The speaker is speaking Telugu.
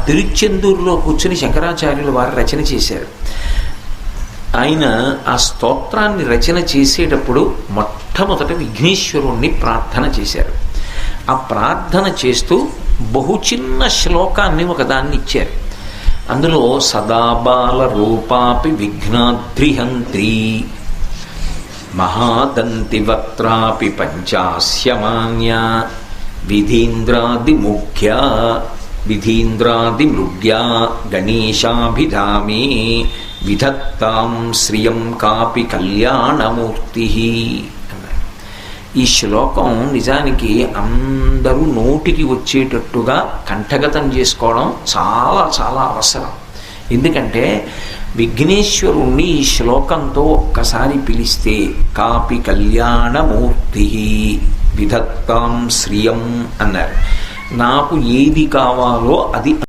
తిరుచెందూరులో కూర్చుని శంకరాచార్యులు వారు రచన చేశారు. ఆయన ఆ స్తోత్రాన్ని రచన చేసేటప్పుడు మొట్టమొదట విఘ్నేశ్వరుణ్ణి ప్రార్థన చేశారు. ఆ ప్రార్థన చేస్తూ బహు చిన్న శ్లోకాన్ని ఒకదాన్ని ఇచ్చారు. అందులో సదాబాల రూపాపి విఘ్నాద్రిహంత్రి మహాదంతి వక్త్రాపి పంచాస్యమాన్య విధీంద్రాదిమృగ్యా గణేశాభిధామే విధత్తాం శ్రియం కాపి కళ్యాణమూర్తి అన్నారు. ఈ శ్లోకం నిజానికి అందరూ నోటికి వచ్చేటట్టుగా కంఠగతం చేసుకోవడం చాలా చాలా అవసరం. ఎందుకంటే విఘ్నేశ్వరుణ్ణి ఈ శ్లోకంతో ఒక్కసారి పిలిస్తే కాపి కళ్యాణమూర్తి విధత్తాం శ్రియం అన్నారు. నాకు ఏది కావాలో అది